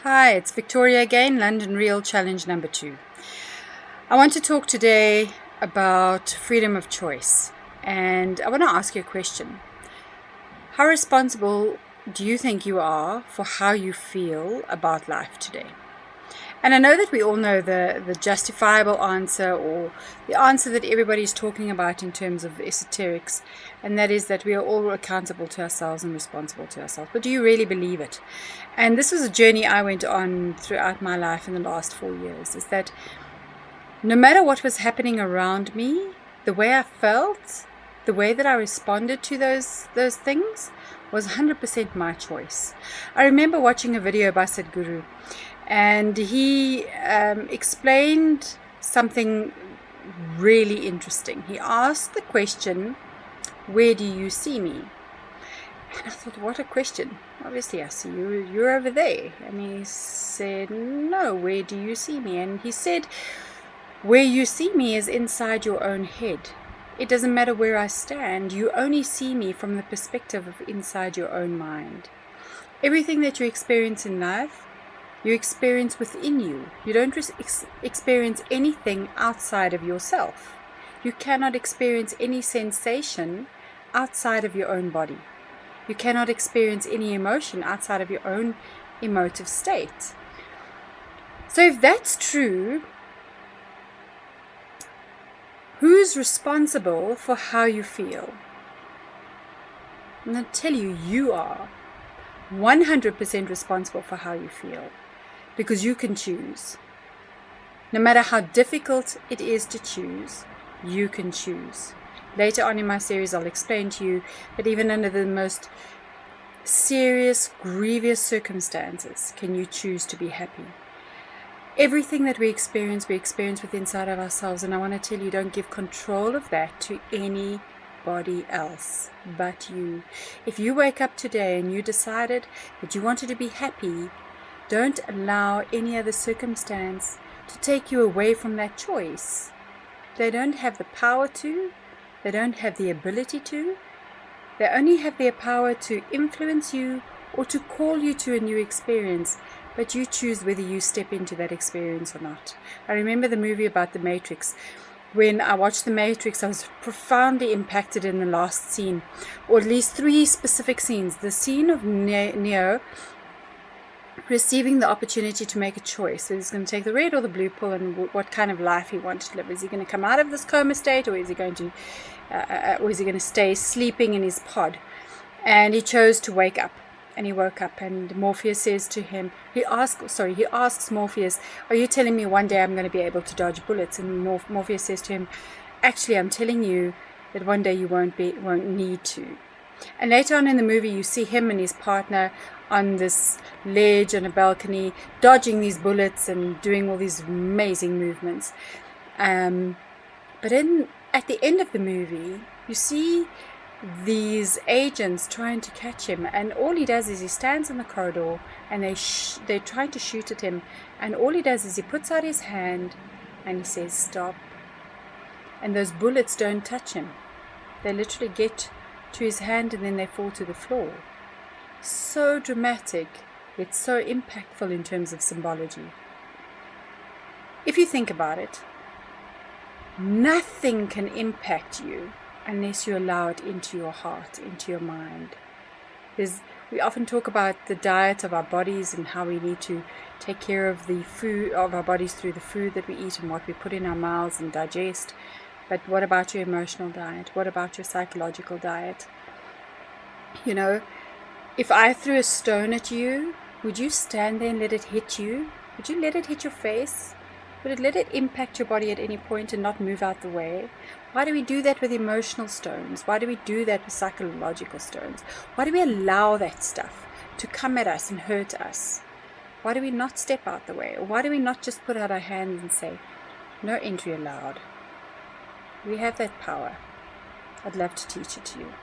Hi, it's Victoria again, London Real Challenge number 2. I want to talk today about freedom of choice, and I want to ask you a question. How responsible do you think you are for how you feel about life today? And I know that we all know the justifiable answer, or the answer that everybody's talking about in terms of esoterics, and that is that we are all accountable to ourselves and responsible to ourselves. But do you really believe it? And this was a journey I went on throughout my life in the last 4 years, is that no matter what was happening around me, the way I felt, the way that I responded to those things was 100% my choice. I remember watching a video by Sadhguru, and he explained something really interesting. He asked the question, "Where do you see me?" And I thought, what a question. Obviously, I see you. You're over there. And he said, "No, where do you see me?" And he said, "Where you see me is inside your own head. It doesn't matter where I stand. You only see me from the perspective of inside your own mind. Everything that you experience in life, you experience within you. You don't experience anything outside of yourself. You cannot experience any sensation outside of your own body. You cannot experience any emotion outside of your own emotive state." So if that's true, who's responsible for how you feel? I'm going to tell you, you are 100% responsible for how you feel, because you can choose. No matter how difficult it is to choose, you can choose. Later on in my series, I'll explain to you that even under the most serious, grievous circumstances, can you choose to be happy. Everything that we experience with inside of ourselves, and I want to tell you, don't give control of that to anybody else but you. If you wake up today and you decided that you wanted to be happy, don't allow any other circumstance to take you away from that choice. They don't have the power to, they don't have the ability to, they only have their power to influence you or to call you to a new experience, but you choose whether you step into that experience or not. I remember the movie about the Matrix. When I watched the Matrix, I was profoundly impacted in the last scene, or at least 3 specific scenes. The scene of Neo receiving the opportunity to make a choice. Whether he's going to take the red or the blue pill, and what kind of life he wanted to live. Is he going to come out of this coma state, or is he going to stay sleeping in his pod? And he chose to wake up, and he woke up. And Morpheus says to him, he asks Morpheus, "Are you telling me one day I'm going to be able to dodge bullets?" And Morpheus says to him, "Actually, I'm telling you that one day you won't need to." And later on in the movie, you see him and his partner on this ledge on a balcony, dodging these bullets and doing all these amazing movements. But at the end of the movie, you see these agents trying to catch him, and all he does is he stands in the corridor, and they're trying to shoot at him, and all he does is he puts out his hand and he says, "Stop." And those bullets don't touch him. They literally get to his hand and then they fall to the floor. So dramatic, yet so impactful in terms of symbology. If you think about it, nothing can impact you unless you allow it into your heart, into your mind. We often talk about the diet of our bodies and how we need to take care of the food of our bodies through the food that we eat and what we put in our mouths and digest. But what about your emotional diet? What about your psychological diet? You know, if I threw a stone at you, would you stand there and let it hit you? Would you let it hit your face? Would it let it impact your body at any point and not move out the way? Why do we do that with emotional stones? Why do we do that with psychological stones? Why do we allow that stuff to come at us and hurt us? Why do we not step out the way? Or why do we not just put out our hands and say, "No entry allowed"? We have that power. I'd love to teach it to you.